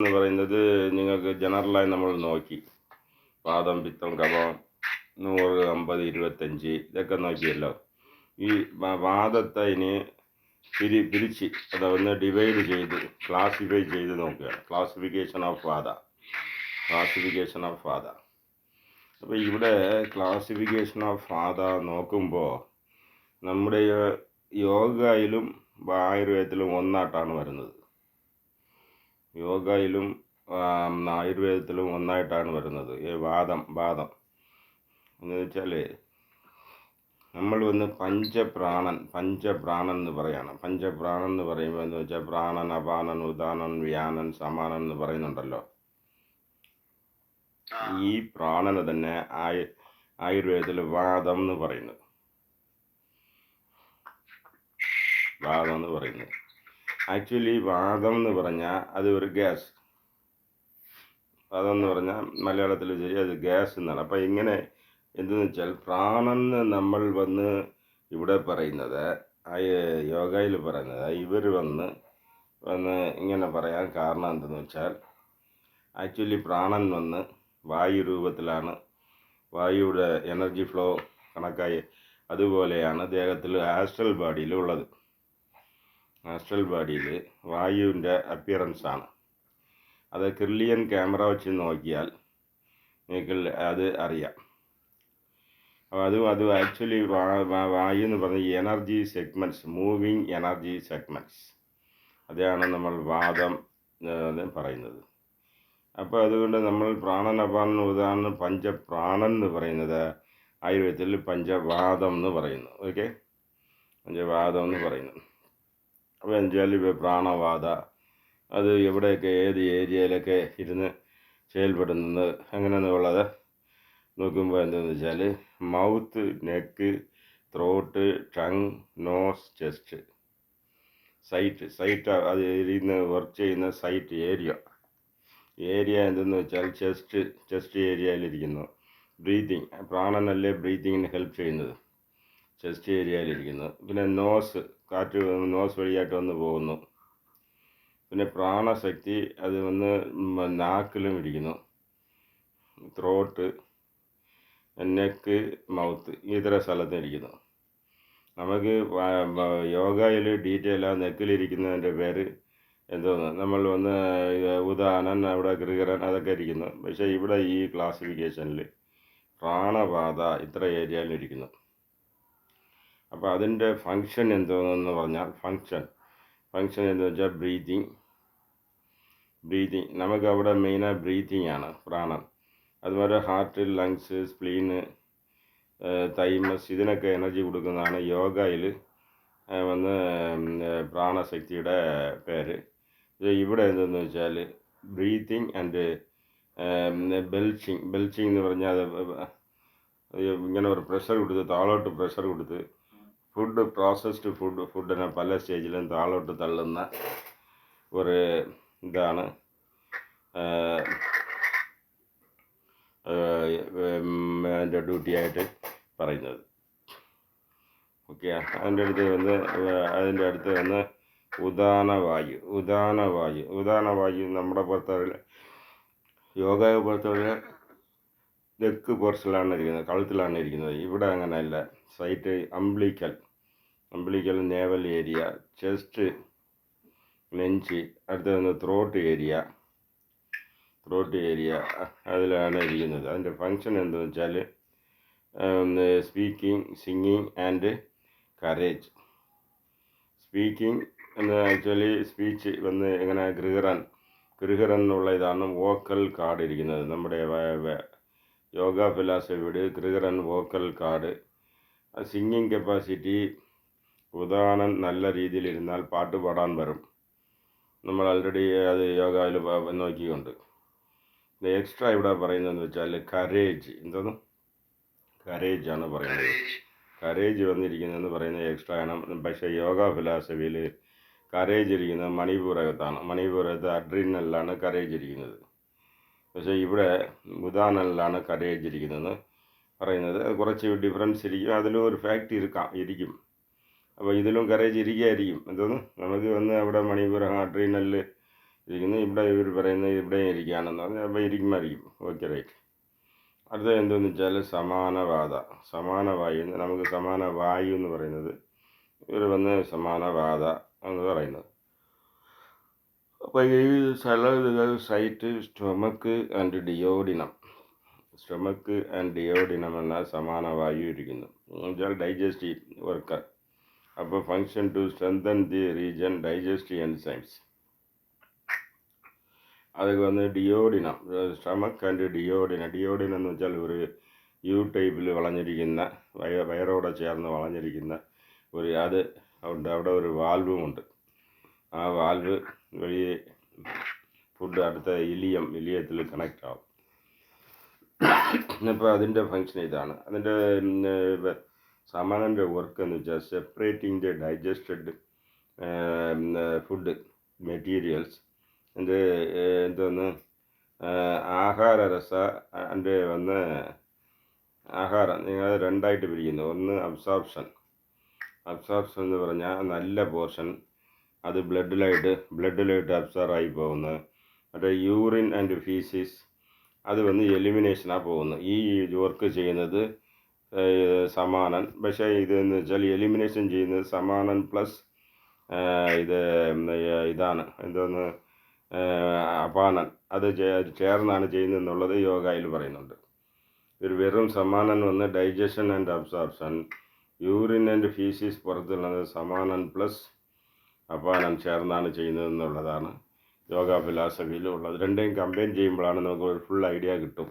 എന്ന് പറയുന്നത് നിങ്ങൾക്ക് ജനറലായി നമ്മൾ നോക്കി വാദം, പിത്തം, കഫം 100, 50, 25 ഇതൊക്കെ നോക്കിയല്ലോ. ഈ വാദത്തെ ഇനി പിരിച്ച് അതൊന്ന് ഡിവൈഡ് ചെയ്ത് ക്ലാസിഫൈ ചെയ്ത് നോക്കുകയാണ്. ക്ലാസിഫിക്കേഷൻ ഓഫ് വാദ. അപ്പോൾ ഇവിടെ ക്ലാസിഫിക്കേഷൻ ഓഫ് വാദ നോക്കുമ്പോൾ നമ്മുടെ യോഗയിലും ആയുർവേദത്തിലും ഒന്നായിട്ടാണ് വരുന്നത്. യോഗയിലും ആയുർവേദത്തിലും ഒന്നായിട്ടാണ് വരുന്നത്. ഈ വാദം എന്ന് വെച്ചാൽ നമ്മൾ വന്ന് പഞ്ചപ്രാണൻ എന്ന് പറയാണ്. പഞ്ചപ്രാണൻ എന്ന് പറയുമ്പോൾ എന്ന് വെച്ചാൽ പ്രാണൻ, അപാനൻ, ഉദാനൻ, വ്യാനൻ, സമാനൻ എന്ന് പറയുന്നുണ്ടല്ലോ. ഈ പ്രാണന് തന്നെ ആയുർവേദത്തിൽ വാദം എന്ന് പറയുന്നത്. ആക്ച്വലി വാദം എന്ന് പറഞ്ഞാൽ അത് ഒരു ഗ്യാസ്. വാദം എന്ന് പറഞ്ഞാൽ മലയാളത്തിൽ ശരി അത് ഗ്യാസ് എന്നാണ്. അപ്പം ഇങ്ങനെ എന്തെന്ന് വെച്ചാൽ പ്രാണന് നമ്മൾ വന്ന് ഇവിടെ പറയുന്നത് യോഗയിൽ പറയുന്നത് ഇവർ വന്ന് ഇങ്ങനെ പറയാൻ കാരണം എന്തെന്ന് വെച്ചാൽ ആക്ച്വലി പ്രാണൻ വന്ന് വായു രൂപത്തിലാണ്. വായുയുടെ എനർജി ഫ്ലോ കണക്കായി അതുപോലെയാണ് ദേഹത്തിൽ ആസ്ട്രൽ ബോഡിയിലുള്ളത്. ആസ്ട്രൽ ബോഡിയിൽ വായുവിൻ്റെ അപ്പിയറൻസാണ്. അത് കിർലിയൻ ക്യാമറ വെച്ച് നോക്കിയാൽ നിങ്ങൾക്ക് അത് അറിയാം. അപ്പോൾ അത് ആക്ച്വലി വായു എന്ന് പറഞ്ഞ energy segments, moving energy segments, അതാണ് നമ്മൾ വാദം പറയുന്നത്. അപ്പോൾ അതുകൊണ്ട് നമ്മൾ പ്രാണൻ, അപാനൻ, ഉദാനൻ, പഞ്ചപ്രാണൻ എന്ന് പറയുന്നത് ആയുർവേദത്തിൽ പഞ്ചവാദം എന്ന് പറയുന്നു. ഓക്കെ, പഞ്ചവാദം എന്ന് പറയുന്നു. അപ്പോൾ എന്നുവെച്ചാൽ പ്രാണവാദ അത് എവിടെയൊക്കെ ഏത് ഏരിയയിലൊക്കെ ഇരുന്ന് செயல்படுന്നത് അങ്ങനെയെന്നുള്ളത് നോക്കുമ്പോൾ എന്താണെന്ന് വെച്ചാൽ mouth, neck, throat, tongue, nose, chest, site അത് ഇരുന്ന് വർക്ക് ചെയ്യുന്ന സൈറ്റ് ഏരിയ എന്തെന്ന് വെച്ചാൽ ചെസ്റ്റ് ഏരിയയിലിരിക്കുന്നു. ബ്രീതിങ്, പ്രാണനല്ലേ ബ്രീതിങ്ങിന് ഹെൽപ്പ് ചെയ്യുന്നത്, ചെസ്റ്റ് ഏരിയയിലിരിക്കുന്നു. പിന്നെ നോസ്, കാറ്റ് നോസ് വഴിയായിട്ട് വന്ന് പോകുന്നു. പിന്നെ പ്രാണശക്തി അത് വന്ന് നാക്കിലും ഇരിക്കുന്നു. ത്രോട്ട്, നെക്ക്, മൗത്ത് ഇതര സ്ഥലത്തും ഇരിക്കുന്നു. നമുക്ക് യോഗയിൽ ഡീറ്റെയിൽ ആ നെക്കിലിരിക്കുന്നതിൻ്റെ പേര് എന്തോന്ന് നമ്മൾ വന്ന് ഉദാനൻ, അവിടെ ഗൃഹരൻ അതൊക്കെ ഇരിക്കുന്നു. പക്ഷേ ഇവിടെ ഈ ക്ലാസിഫിക്കേഷനിൽ പ്രാണപാത ഇത്ര ഏരിയയിലിരിക്കുന്നു. അപ്പോൾ അതിൻ്റെ ഫങ്ഷൻ എന്തോന്നെന്ന് പറഞ്ഞാൽ ഫങ്ഷൻ എന്ന് വെച്ചാൽ ബ്രീതിങ്. നമുക്ക് അവിടെ മെയിനായി ബ്രീതിങ് ആണ് പ്രാണൻ. അതുപോലെ ഹാർട്ട്, ലങ്സ്, സ്പ്ലീന്, തൈമസ് ഇതിനൊക്കെ എനർജി കൊടുക്കുന്നതാണ് യോഗയിൽ വന്ന് പ്രാണശക്തിയുടെ പേര്. ഇവിടെ എന്തെന്ന് വെച്ചാൽ ബ്രീതിങ് ആൻഡ് ബെൽച്ചിങ് എന്ന് പറഞ്ഞാൽ ഇങ്ങനെ ഒരു പ്രഷർ കൊടുത്ത് താഴോട്ട് പ്രഷർ കൊടുത്ത് പ്രോസസ്ഡ് ഫുഡിനെ പല സ്റ്റേജിലും താഴോട്ട് തള്ളുന്ന ഒരു ഇതാണ് അതിൻ്റെ ഡ്യൂട്ടിയായിട്ട് പറയുന്നത്. ഓക്കെ, അതിൻ്റെ അടുത്ത് വന്ന് ഉദാനവായു നമ്മുടെ പുറത്തുള്ള യോഗയെ പുറത്തുള്ള നെക്ക് പോർഷനിലാണ് ഇരിക്കുന്നത്, കഴുത്തിലാണ് ഇരിക്കുന്നത്. ഇവിടെ അങ്ങനെയല്ല. Site umbilical navel area, chest, നെഞ്ച്, അടുത്ത് വന്ന് ത്രോട്ട് ഏരിയ അതിലാണ് ഇരിക്കുന്നത്. അതിൻ്റെ ഫങ്ഷൻ എന്താണെന്ന് വെച്ചാൽ speaking, singing and courage. Speaking എന്ന് ആക്ച്വലി സ്പീച്ച് വന്ന് എങ്ങനെ ഗൃഹരൻ എന്നുള്ള ഇതാണ് വോക്കൽ കാർഡ് ഇരിക്കുന്നത്. നമ്മുടെ യോഗ ഫിലോസഫിയുടെ ഗൃഹരൻ വോക്കൽ കാർഡ്. സിംഗിങ് കപ്പാസിറ്റി ഉദാഹരണം നല്ല രീതിയിലിരുന്നാൽ പാട്ട് പാടാൻ വരും. നമ്മൾ ആൾറെഡി അത് യോഗയിൽ നോക്കിക്കൊണ്ട്. എക്സ്ട്രാ ഇവിടെ പറയുന്നതെന്ന് വെച്ചാൽ കരേജ് ആണ് പറയുന്നത്. കരേജ് വന്നിരിക്കുന്നതെന്ന് പറയുന്നത് എക്സ്ട്രാ ആണ്. പക്ഷേ യോഗ ഫിലോസഫിയിൽ കരേജ് ഇരിക്കുന്നത് മണിപൂരകത്ത് അഡ്രീനലിലാണ് കരേജ് ഇരിക്കുന്നത്. പക്ഷേ ഇവിടെ ഉദാനലിലാണ് കരേജ് ഇരിക്കുന്നതെന്ന് പറയുന്നത്. കുറച്ച് ഡിഫറൻസ് ഇരിക്കും, അതിലും ഒരു ഫാക്റ്റ് ഇരിക്കും. അപ്പോൾ ഇതിലും കരേജ് ഇരിക്കുകയായിരിക്കും. നമുക്ക് വന്ന് അവിടെ മണിപൂരകം അഡ്രീനലിൽ ഇരിക്കുന്നത്. ഇവിടെ ഇവർ പറയുന്നത് ഇവിടെയും ഇരിക്കുകയാണെന്ന് പറഞ്ഞാൽ അപ്പോൾ ഇരിക്കുമായിരിക്കും. Okay right. അടുത്തത് എന്തെന്ന് വെച്ചാൽ സമാന വായു. നമുക്ക് സമാന വായു എന്ന് പറയുന്നത് ഇവർ വന്ന് സമാനവാദ എന്ന് പറയുന്നത്. അപ്പോൾ ഈ സ്ഥലം site stomach and duodenum. Stomach and duodenum എന്ന സമാന വായു ഇരിക്കുന്നു. എന്നുവെച്ചാൽ ഡൈജസ്റ്റീവ് വർക്കർ. അപ്പോൾ function to strengthen the region digestive enzymes. അത് വന്ന് duodenum, stomach and duodenum. Duodenum എന്ന് വെച്ചാൽ ഒരു യു ടൈപ്പിൽ വളഞ്ഞിരിക്കുന്ന വയറോടെ ചേർന്ന് വളഞ്ഞിരിക്കുന്ന അത് ഉണ്ട്. അവിടെ ഒരു വാൽവും ഉണ്ട്. ആ വാൽവ് വഴി ഫുഡ് അടുത്ത ഇലിയത്തിൽ കണക്റ്റ് ആവും. അപ്പോൾ അതിൻ്റെ ഫങ്ഷൻ ഇതാണ്. അതിൻ്റെ സമാനൻ്റെ വർക്ക് എന്ന് വെച്ചാൽ separating the digested food materials. എന്തോന്ന് ആഹാരരസ അതിൻ്റെ വന്ന് ആഹാരം നിങ്ങൾ രണ്ടായിട്ട് പിരിക്കുന്നു. ഒന്ന് അബ്സോർപ്ഷൻ എന്ന് പറഞ്ഞാൽ നല്ല പോർഷൻ അത് ബ്ലഡിലായിട്ട് അബ്സോർവ് ആയി പോകുന്നു. മറ്റേ യൂറിൻ ആൻഡ് ഫീസിസ് അത് വന്ന് എലിമിനേഷനാണ് പോകുന്നത്. ഈ വർക്ക് ചെയ്യുന്നത് സമാനൻ. പക്ഷേ ഇതെന്ന് വെച്ചാൽ എലിമിനേഷൻ ചെയ്യുന്നത് സമാനൻ പ്ലസ് ഇതാണ് എന്തോന്ന് അപാനൻ. അത് ചേർന്നാണ് ചെയ്യുന്നതെന്നുള്ളത് യോഗയിൽ പറയുന്നുണ്ട്. ഒരു വെറും സമാനൻ വന്ന് digestion and absorption, urine and faeces പുറത്തുള്ളത് സമാനൻ പ്ലസ് അപാനൻ ചേർന്നാണ് ചെയ്യുന്നതെന്നുള്ളതാണ് യോഗ ഫിലോസഫിയിലുള്ളത്. രണ്ടേയും കമ്പൈൻ ചെയ്യുമ്പോഴാണ് നമുക്ക് ഒരു ഫുൾ ഐഡിയ കിട്ടും.